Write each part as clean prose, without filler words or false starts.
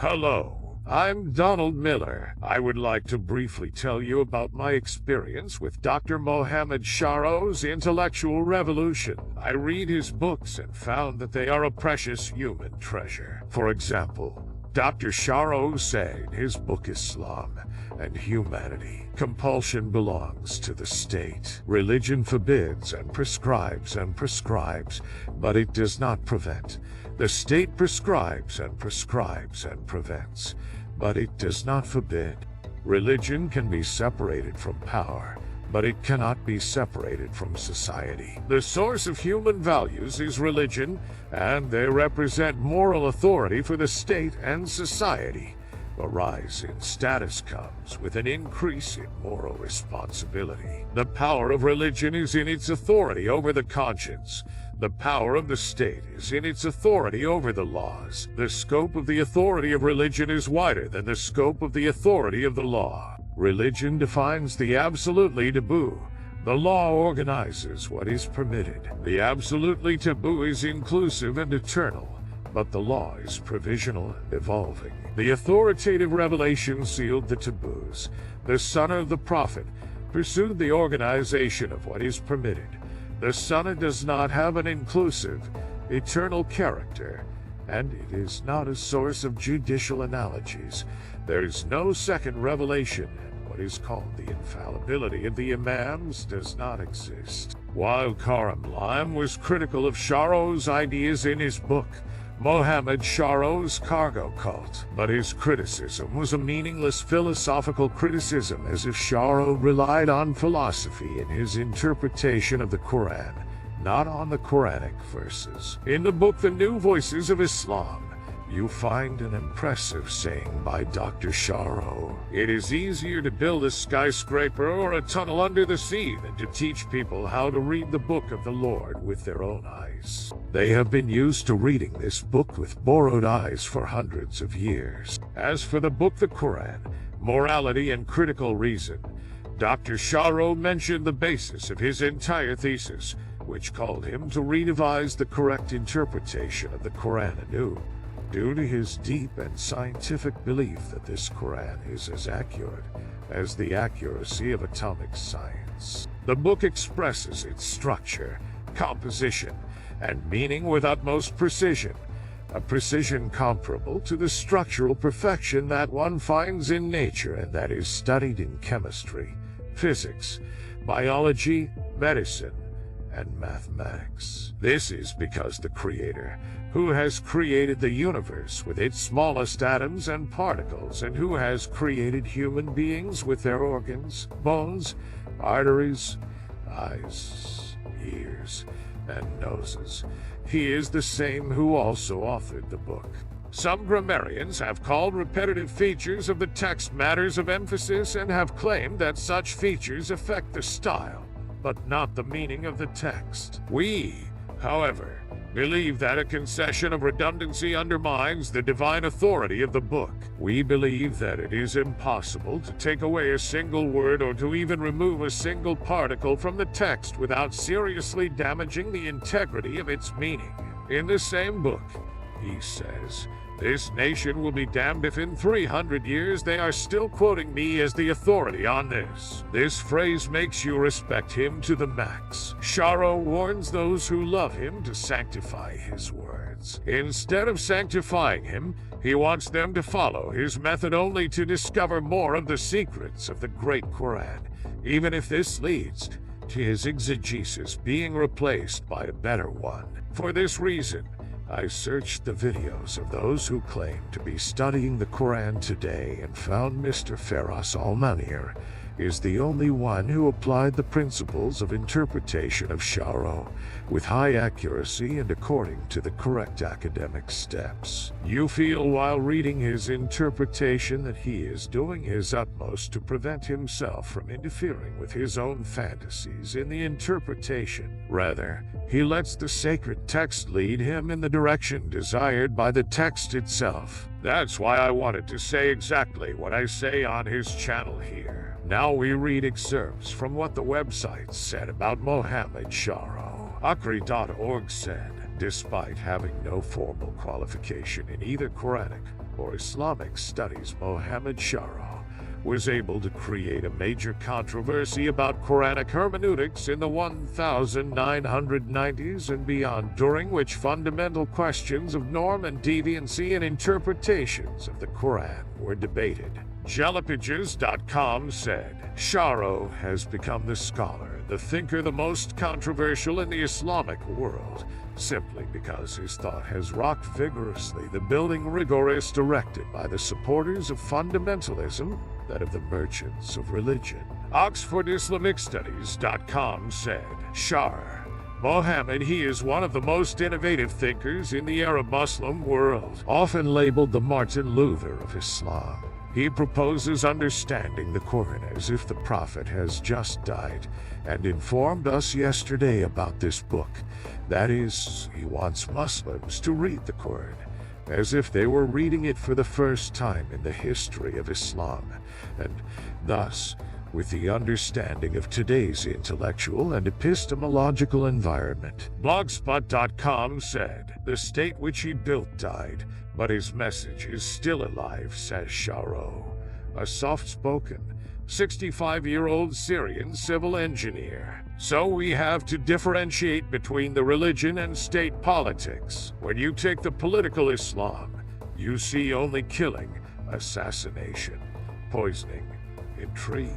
Hello, I'm Donald Miller. I would like to briefly tell you about my experience with Dr. Mohammed Sharo's intellectual revolution. I read his books and found that they are a precious human treasure. For example, Dr. Sharo said in his book Islam and Humanity, compulsion belongs to the state. Religion forbids and prescribes, but it does not prevent. The state prescribes and prevents, but it does not forbid. Religion can be separated from power, but it cannot be separated from society. The source of human values is religion, and they represent moral authority for the state and society. A rise in status comes with an increase in moral responsibility. The power of religion is in its authority over the conscience. The power of the state is in its authority over the laws. The scope of the authority of religion is wider than the scope of the authority of the law. Religion defines the absolutely taboo. The law organizes what is permitted. The absolutely taboo is inclusive and eternal, but the law is provisional and evolving. The authoritative revelation sealed the taboos. The Sunnah of the Prophet pursued the organization of what is permitted. The Sunnah does not have an inclusive, eternal character, and it is not a source of judicial analogies. There is no second revelation, and what is called the infallibility of the Imams does not exist. While Karim Lime was critical of Sharo's ideas in his book, Mohammed Sharo's Cargo Cult, but his criticism was a meaningless philosophical criticism, as if Sharo relied on philosophy in his interpretation of the Quran, not on the Quranic verses. In the book The New Voices of Islam, you find an impressive saying by Dr. Sharo. It is easier to build a skyscraper or a tunnel under the sea than to teach people how to read the book of the Lord with their own eyes. They have been used to reading this book with borrowed eyes for hundreds of years. As for the book The Quran, Morality and Critical Reason, Dr. Sharo mentioned the basis of his entire thesis, which called him to redevise the correct interpretation of the Quran anew, due to his deep and scientific belief that this Quran is as accurate as the accuracy of atomic science. The book expresses its structure, composition, and meaning with utmost precision, a precision comparable to the structural perfection that one finds in nature and that is studied in chemistry, physics, biology, medicine, and mathematics. This is because the Creator, who has created the universe with its smallest atoms and particles, and who has created human beings with their organs, bones, arteries, eyes, ears, and noses, he is the same who also authored the book. Some grammarians have called repetitive features of the text matters of emphasis and have claimed that such features affect the style, but not the meaning of the text. We, however, believe that a concession of redundancy undermines the divine authority of the book. We believe that it is impossible to take away a single word or to even remove a single particle from the text without seriously damaging the integrity of its meaning. In the same book, he says, "This nation will be damned if in 300 years they are still quoting me as the authority on this." This phrase makes you respect him to the max. Sharo warns those who love him to sanctify his words. Instead of sanctifying him, he wants them to follow his method only to discover more of the secrets of the great Quran, even if this leads to his exegesis being replaced by a better one. For this reason, I searched the videos of those who claim to be studying the Quran today and found Mr. Feras Al-Manir is the only one who applied the principles of interpretation of Sharo with high accuracy and according to the correct academic steps. You feel while reading his interpretation that he is doing his utmost to prevent himself from interfering with his own fantasies in the interpretation. Rather, he lets the sacred text lead him in the direction desired by the text itself. That's why I wanted to say exactly what I say on his channel here. Now we read excerpts from what the website said about Mohammed Sharo. Akri.org said, Despite having no formal qualification in either Quranic or Islamic studies, Mohammed Sharo was able to create a major controversy about Quranic hermeneutics in the 1990s and beyond, during which fundamental questions of norm and deviancy and interpretations of the Quran were debated. Jellypages.com said, Sharo has become the scholar, the thinker the most controversial in the Islamic world, simply because his thought has rocked vigorously the building rigorous erected by the supporters of fundamentalism, that of the merchants of religion. OxfordIslamicStudies.com said, Shar Mohammed, he is one of the most innovative thinkers in the Arab Muslim world, often labeled the Martin Luther of Islam. He proposes understanding the Quran as if the Prophet has just died, and informed us yesterday about this book. That is, he wants Muslims to read the Quran as if they were reading it for the first time in the history of Islam, and thus, with the understanding of today's intellectual and epistemological environment. Blogspot.com said, the state which he built died, but his message is still alive, says Sharo, a soft-spoken, 65-year-old Syrian civil engineer. So we have to differentiate between the religion and state politics. When you take the political Islam, you see only killing, assassination, poisoning, intrigue,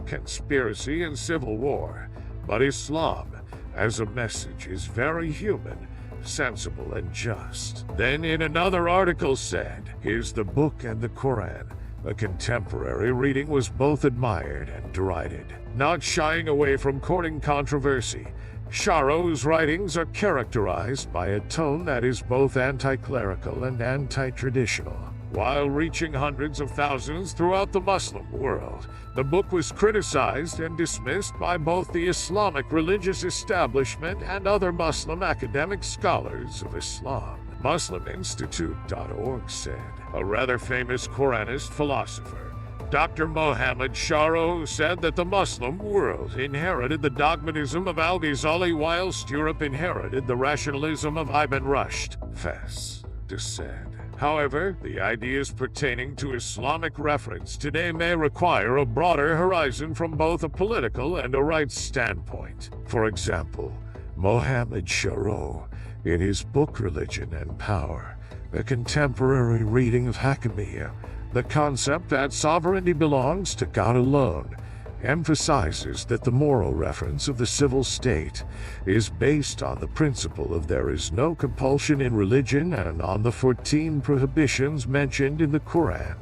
conspiracy, and civil war. But Islam, as a message, is very human, sensible, and just. Then in another article said, here's the book and the Quran. A contemporary reading was both admired and derided. Not shying away from courting controversy, Sharo's writings are characterized by a tone that is both anti-clerical and anti-traditional. While reaching hundreds of thousands throughout the Muslim world, the book was criticized and dismissed by both the Islamic religious establishment and other Muslim academic scholars of Islam. MuslimInstitute.org said, a rather famous Quranist philosopher, Dr. Mohammed Sharo, said that the Muslim world inherited the dogmatism of Al-Ghazali whilst Europe inherited the rationalism of Ibn Rushd. Fess said. However, the ideas pertaining to Islamic reference today may require a broader horizon from both a political and a rights standpoint. For example, Mohammed Sharo, in his book Religion and Power, a contemporary reading of Hakimiyya, the concept that sovereignty belongs to God alone, emphasizes that the moral reference of the civil state is based on the principle of there is no compulsion in religion and on the 14 prohibitions mentioned in the Quran,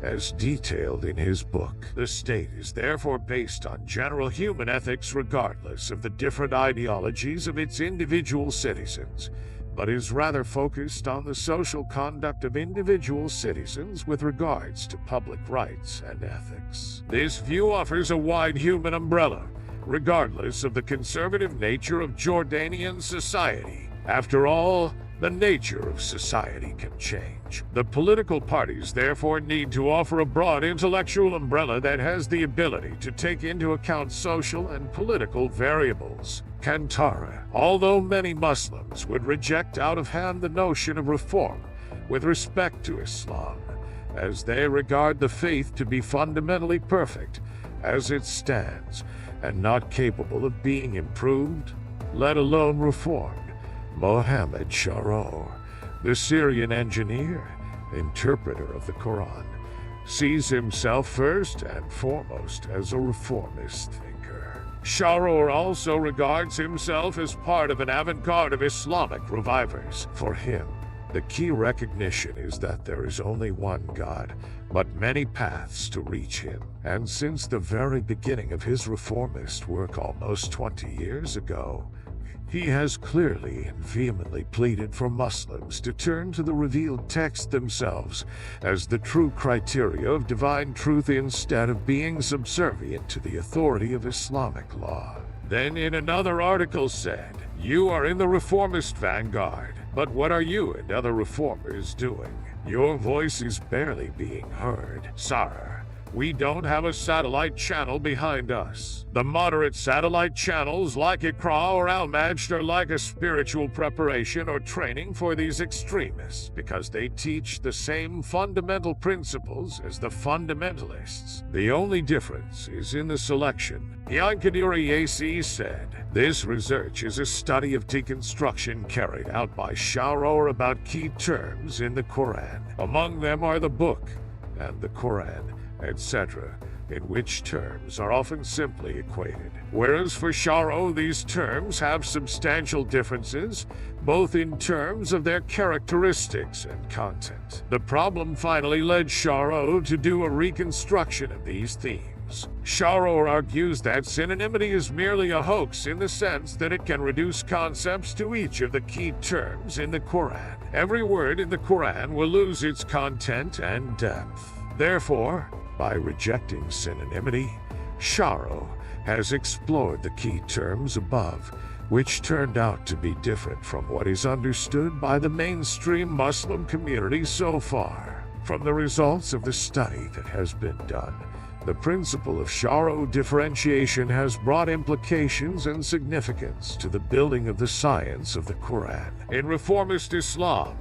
as detailed in his book. The state is therefore based on general human ethics regardless of the different ideologies of its individual citizens, but is rather focused on the social conduct of individual citizens with regards to public rights and ethics. This view offers a wide human umbrella, regardless of the conservative nature of Jordanian society. After all, the nature of society can change. The political parties therefore need to offer a broad intellectual umbrella that has the ability to take into account social and political variables. Kantara, although many Muslims would reject out of hand the notion of reform with respect to Islam, as they regard the faith to be fundamentally perfect as it stands and not capable of being improved, let alone reformed. Mohammed Sharo, the Syrian engineer, interpreter of the Quran, sees himself first and foremost as a reformist thinker. Sharo also regards himself as part of an avant-garde of Islamic revivers. For him, the key recognition is that there is only one God, but many paths to reach him. And since the very beginning of his reformist work almost 20 years ago, he has clearly and vehemently pleaded for Muslims to turn to the revealed text themselves as the true criteria of divine truth instead of being subservient to the authority of Islamic law. Then in another article said, you are in the reformist vanguard, but what are you and other reformers doing? Your voice is barely being heard. Sarah, We don't have a satellite channel behind us. The moderate satellite channels like Iqra or Al-Majd are like a spiritual preparation or training for these extremists because they teach the same fundamental principles as the fundamentalists. The only difference is in the selection. Yankadiri AC said, "This research is a study of deconstruction carried out by Sharo about key terms in the Quran. Among them are the book and the Quran, etc., in which terms are often simply equated. Whereas for Sharo, these terms have substantial differences, both in terms of their characteristics and content. The problem finally led Sharo to do a reconstruction of these themes. Sharo argues that synonymity is merely a hoax in the sense that it can reduce concepts to each of the key terms in the Quran. Every word in the Quran will lose its content and depth. Therefore, by rejecting synonymity, Sharo has explored the key terms above, which turned out to be different from what is understood by the mainstream Muslim community so far. From the results of the study that has been done, the principle of Sharo differentiation has brought implications and significance to the building of the science of the Quran. In reformist Islam,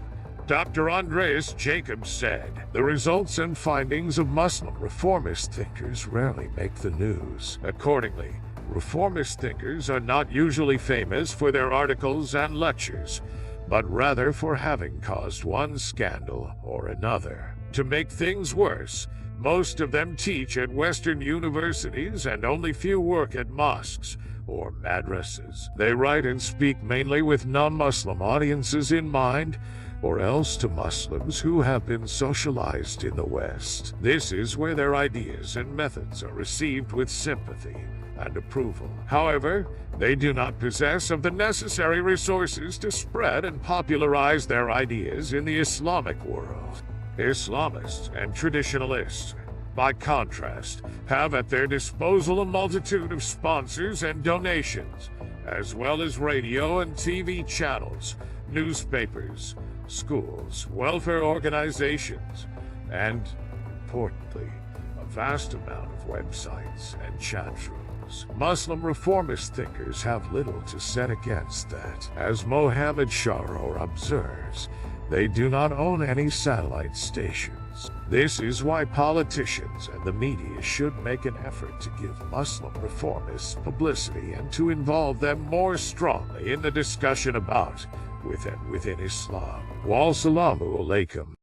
Dr. Andreas Jacobs said, "The results and findings of Muslim reformist thinkers rarely make the news." Accordingly, reformist thinkers are not usually famous for their articles and lectures, but rather for having caused one scandal or another. To make things worse, most of them teach at Western universities and only few work at mosques or madrasas. They write and speak mainly with non-Muslim audiences in mind, or else to Muslims who have been socialized in the West. This is where their ideas and methods are received with sympathy and approval. However, they do not possess of the necessary resources to spread and popularize their ideas in the Islamic world. Islamists and traditionalists, by contrast, have at their disposal a multitude of sponsors and donations, as well as radio and TV channels, newspapers, schools, welfare organizations, and, importantly, a vast amount of websites and chat rooms. Muslim reformist thinkers have little to set against that. As Mohammed Shahrour observes, they do not own any satellite stations. This is why politicians and the media should make an effort to give Muslim reformists publicity and to involve them more strongly in the discussion about within Islam. Wassalamu alaikum.